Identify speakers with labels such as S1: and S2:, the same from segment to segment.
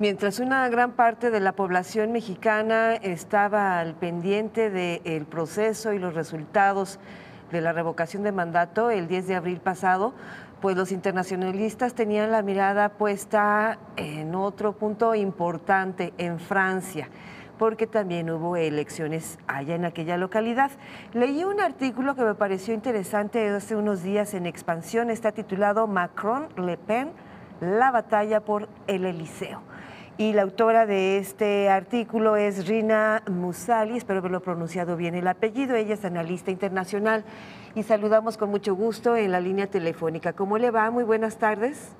S1: Mientras una gran parte de la población mexicana estaba al pendiente del proceso y los resultados de la revocación de mandato el 10 de abril pasado, pues los internacionalistas tenían la mirada puesta en otro punto importante, en Francia, porque también hubo elecciones allá en aquella localidad. Leí un artículo que me pareció interesante hace unos días en Expansión, está titulado Macron-Le Pen, la batalla por el Eliseo. Y la autora de este artículo es Rina Musali, espero haberlo pronunciado bien el apellido, ella es analista internacional y saludamos con mucho gusto en la línea telefónica. ¿Cómo le va? Muy buenas tardes.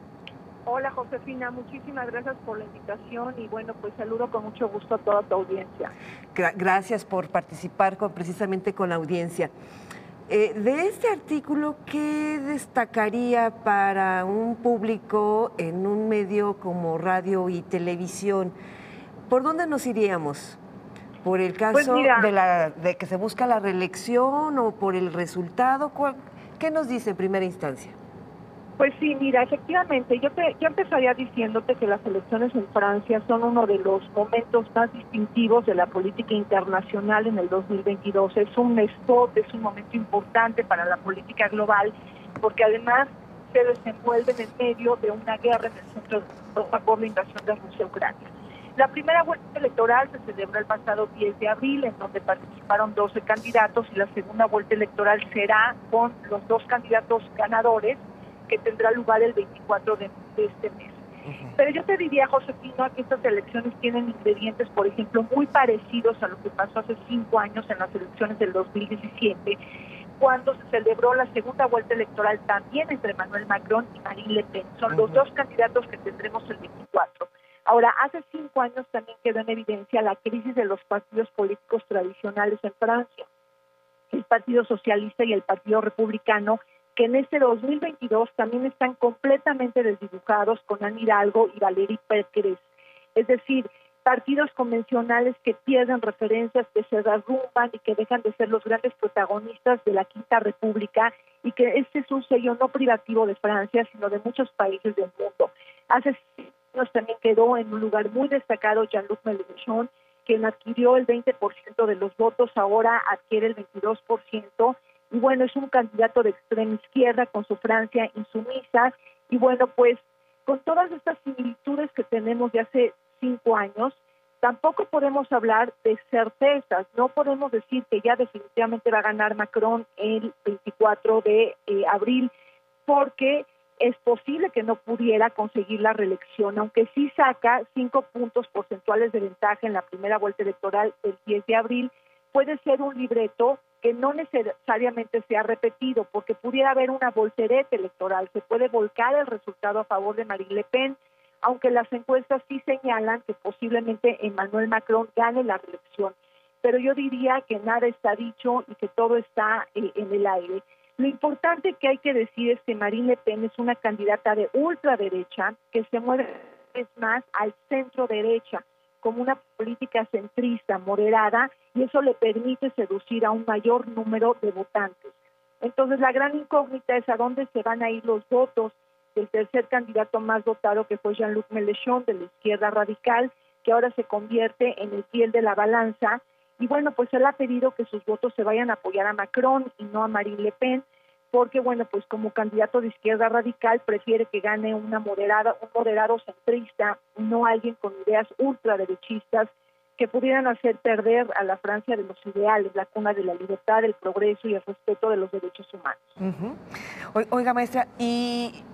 S2: Hola Josefina, muchísimas gracias por la invitación y bueno, pues saludo con mucho gusto a toda tu audiencia.
S1: Gracias por participar precisamente con la audiencia. De este artículo, ¿qué destacaría para un público en un medio como radio y televisión? ¿Por dónde nos iríamos? ¿Por el caso
S2: Pues mira,
S1: de que se busca la reelección o por el resultado? ¿Qué nos dice en primera instancia?
S2: pues sí, mira, efectivamente, yo empezaría diciéndote que las elecciones en Francia son uno de los momentos más distintivos de la política internacional en el 2022. Es un spot, es un momento importante para la política global, porque además se desenvuelven en medio de una guerra en el centro de Europa por la invasión de Rusia a Ucrania. La primera vuelta electoral se celebró el pasado 10 de abril, en donde participaron 12 candidatos, y la segunda vuelta electoral será con los dos candidatos ganadores, que tendrá lugar el 24 de este mes. Pero yo te diría, Josefina, que estas elecciones tienen ingredientes, por ejemplo, muy parecidos a lo que pasó hace 5 años en las elecciones del 2017, cuando se celebró la segunda vuelta electoral también entre Emmanuel Macron y Marine Le Pen. Son los dos candidatos que tendremos el 24. Ahora, hace 5 años también quedó en evidencia la crisis de los partidos políticos tradicionales en Francia, el Partido Socialista y el Partido Republicano, que en este 2022 también están completamente desdibujados con Anne Hidalgo y Valérie Pécresse. Es decir, partidos convencionales que pierden referencias, que se derrumban y que dejan de ser los grandes protagonistas de la Quinta República, y que este es un sello no privativo de Francia, sino de muchos países del mundo. Hace años también quedó en un lugar muy destacado Jean-Luc Mélenchon, quien adquirió el 20% de los votos, ahora adquiere el 22%, y bueno, es un candidato de extrema izquierda con su Francia insumisa, y bueno, pues con todas estas similitudes que tenemos de hace 5 años, tampoco podemos hablar de certezas, no podemos decir que ya definitivamente va a ganar Macron el 24 de abril, porque es posible que no pudiera conseguir la reelección, aunque sí saca 5 puntos porcentuales de ventaja en la primera vuelta electoral el 10 de abril, puede ser un libreto que no necesariamente sea repetido, porque pudiera haber una voltereta electoral, se puede volcar el resultado a favor de Marine Le Pen, aunque las encuestas sí señalan que posiblemente Emmanuel Macron gane la reelección. Pero yo diría que nada está dicho y que todo está en el aire. Lo importante que hay que decir es que Marine Le Pen es una candidata de ultraderecha que se mueve más al centro derecha, como una política centrista, moderada, y eso le permite seducir a un mayor número de votantes. Entonces, la gran incógnita es a dónde se van a ir los votos del tercer candidato más votado, que fue Jean-Luc Mélenchon, de la izquierda radical, que ahora se convierte en el fiel de la balanza. Y bueno, pues él ha pedido que sus votos se vayan a apoyar a Macron y no a Marine Le Pen, porque bueno, pues como candidato de izquierda radical prefiere que gane un moderado centrista, no alguien con ideas ultraderechistas que pudieran hacer perder a la Francia de los ideales, la cuna de la libertad, el progreso y el respeto de los derechos humanos.
S1: Oiga, maestra, y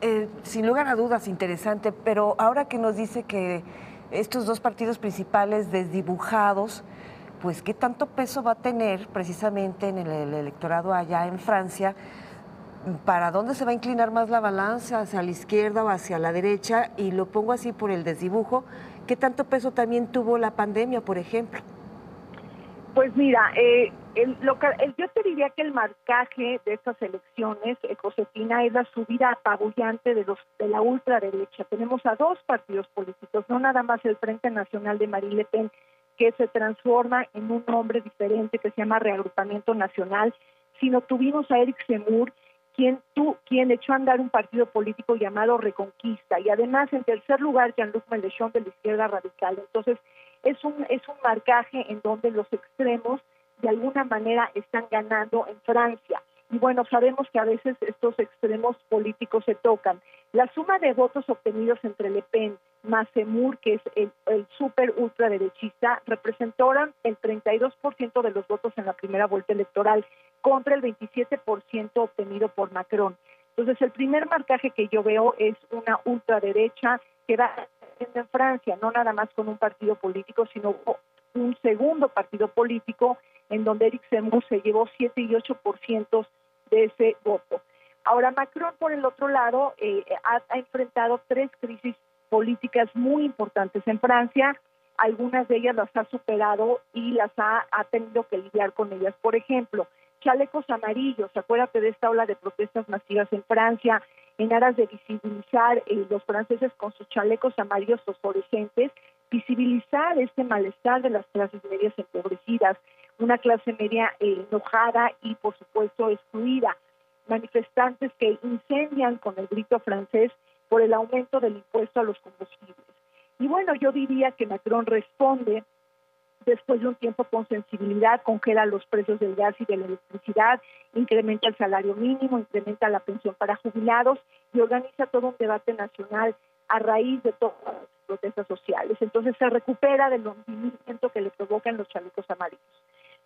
S1: sin lugar a dudas interesante, pero ahora que nos dice que estos dos partidos principales desdibujados, pues qué tanto peso va a tener precisamente en el electorado allá en Francia. ¿Para dónde se va a inclinar más la balanza? ¿Hacia la izquierda o hacia la derecha? Y lo pongo así por el desdibujo. ¿Qué tanto peso también tuvo la pandemia, por ejemplo?
S2: Pues mira, yo te diría que el marcaje de estas elecciones, Josefina, es la subida apabullante de la ultraderecha. Tenemos a dos partidos políticos, no nada más el Frente Nacional de Marine Le Pen, que se transforma en un nombre diferente que se llama Reagrupamiento Nacional, sino tuvimos a Éric Zemmour, quien echó a andar un partido político llamado Reconquista, y además en tercer lugar Jean-Luc Mélenchon de la izquierda radical. Entonces es un marcaje en donde los extremos de alguna manera están ganando en Francia. Y bueno, sabemos que a veces estos extremos políticos se tocan. La suma de votos obtenidos entre Le Pen más Zemmour, que es el súper ultraderechista, representaron el 32% de los votos en la primera vuelta electoral contra el 27% obtenido por Macron. Entonces, el primer marcaje que yo veo es una ultraderecha que va en Francia, no nada más con un partido político, sino un segundo partido político en donde Éric Zemmour se llevó 7 y 8% de ese voto. Ahora, Macron, por el otro lado, ha enfrentado 3 crisis políticas muy importantes en Francia. Algunas de ellas las ha superado y las ha tenido que lidiar con ellas. Por ejemplo, chalecos amarillos. Acuérdate de esta ola de protestas masivas en Francia, en aras de visibilizar los franceses con sus chalecos amarillos fosforescentes, visibilizar este malestar de las clases medias empobrecidas, una clase media enojada y, por supuesto, excluida. Manifestantes que incendian con el grito francés por el aumento del impuesto a los combustibles. Y bueno, yo diría que Macron responde después de un tiempo con sensibilidad, congela los precios del gas y de la electricidad, incrementa el salario mínimo, incrementa la pensión para jubilados y organiza todo un debate nacional a raíz de todas las protestas sociales. Entonces se recupera del hundimiento que le provocan los chalecos amarillos.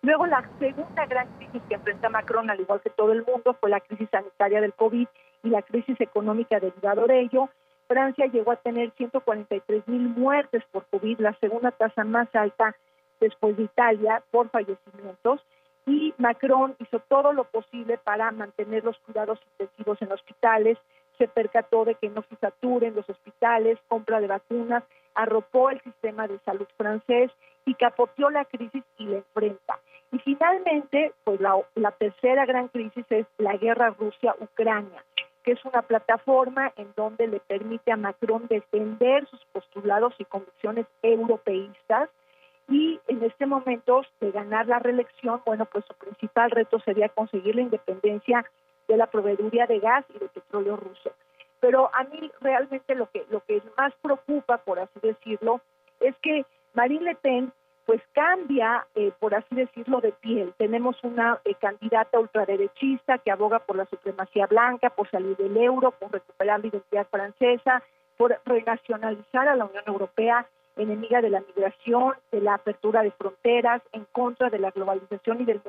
S2: Luego, la segunda gran crisis que enfrenta Macron, al igual que todo el mundo, fue la crisis sanitaria del COVID y la crisis económica derivada de ello. Francia llegó a tener 143,000 muertes por COVID, la segunda tasa más alta después de Italia por fallecimientos, y Macron hizo todo lo posible para mantener los cuidados intensivos en hospitales, se percató de que no se saturen los hospitales, compra de vacunas, arropó el sistema de salud francés y capoteó la crisis y la enfrenta. Y finalmente, pues la tercera gran crisis es la guerra Rusia-Ucrania, que es una plataforma en donde le permite a Macron defender sus postulados y convicciones europeístas, y en este momento de ganar la reelección, bueno, pues su principal reto sería conseguir la independencia de la proveeduría de gas y de petróleo ruso. Pero a mí realmente lo que más preocupa, por así decirlo, es que Marine Le Pen pues cambia, por así decirlo, de piel. Tenemos una candidata ultraderechista que aboga por la supremacía blanca, por salir del euro, por recuperar la identidad francesa, por renacionalizar a la Unión Europea, enemiga de la migración, de la apertura de fronteras, en contra de la globalización y del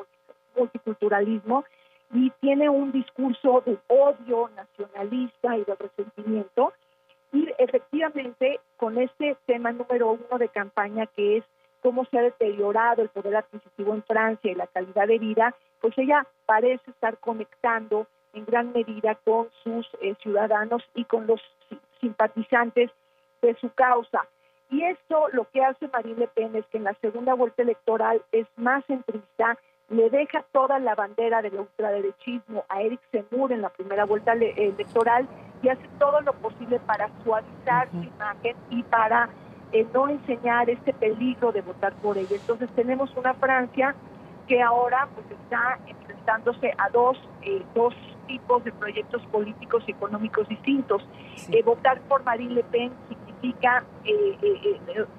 S2: multiculturalismo, y tiene un discurso de odio nacionalista y de resentimiento. Y efectivamente, con este tema número 1 de campaña, que es cómo se ha deteriorado el poder adquisitivo en Francia y la calidad de vida, pues ella parece estar conectando en gran medida con sus ciudadanos y con los simpatizantes de su causa. Y esto lo que hace Marine Le Pen es que en la segunda vuelta electoral es más centrista, le deja toda la bandera del ultraderechismo a Éric Zemmour en la primera vuelta electoral y hace todo lo posible para suavizar su imagen y para no enseñar este peligro de votar por ella. Entonces tenemos una Francia que ahora pues está enfrentándose a dos tipos de proyectos políticos y económicos distintos. Sí. Votar por Marine Le Pen significa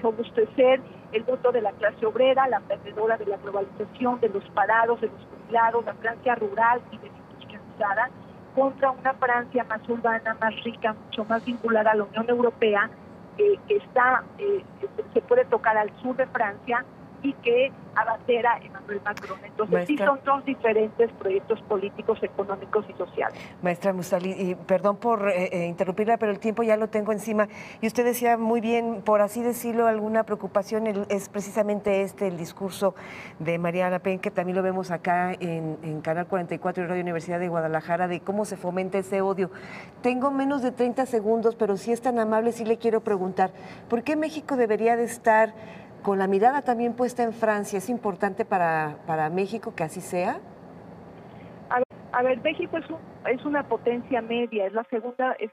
S2: robustecer el voto de la clase obrera, la perdedora de la globalización, de los parados, de los jubilados, la Francia rural y desindustrializada, contra una Francia más urbana, más rica, mucho más vinculada a la Unión Europea, que se puede tocar al sur de Francia y que abandera Emmanuel Macron. Entonces, maestra, sí son dos diferentes proyectos políticos, económicos y sociales.
S1: Maestra Musali, y perdón por interrumpirla, pero el tiempo ya lo tengo encima. Y usted decía muy bien, por así decirlo, alguna preocupación es precisamente el discurso de Marine Le Pen, que también lo vemos acá en Canal 44 y Radio Universidad de Guadalajara, de cómo se fomenta ese odio. Tengo menos de 30 segundos, pero si es tan amable, sí le quiero preguntar, ¿por qué México debería de estar con la mirada también puesta en Francia? ¿Es importante para México que así sea?
S2: A ver, México es una potencia media, es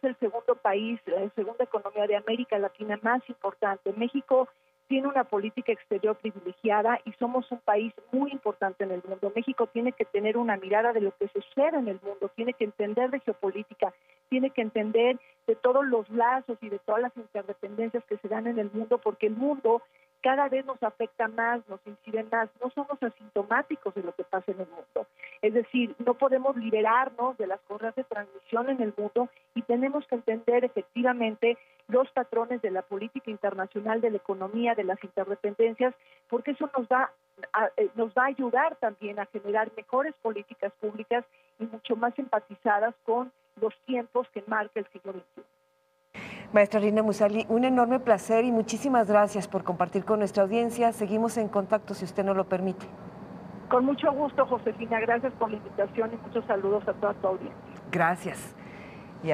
S2: el segundo país, la segunda economía de América Latina más importante. México tiene una política exterior privilegiada y somos un país muy importante en el mundo. México tiene que tener una mirada de lo que sucede en el mundo, tiene que entender de geopolítica, tiene que entender de todos los lazos y de todas las interdependencias que se dan en el mundo, porque el mundo cada vez nos afecta más, nos incide más, no somos asintomáticos de lo que pasa en el mundo. Es decir, no podemos liberarnos de las correas de transmisión en el mundo y tenemos que entender efectivamente los patrones de la política internacional, de la economía, de las interdependencias, porque eso nos va a ayudar también a generar mejores políticas públicas y mucho más empatizadas con los tiempos que marca el siglo XXI.
S1: Maestra Rina Musali, un enorme placer y muchísimas gracias por compartir con nuestra audiencia. Seguimos en contacto si usted nos lo permite.
S2: Con mucho gusto, Josefina. Gracias por la invitación y muchos saludos a toda tu audiencia.
S1: Gracias. Y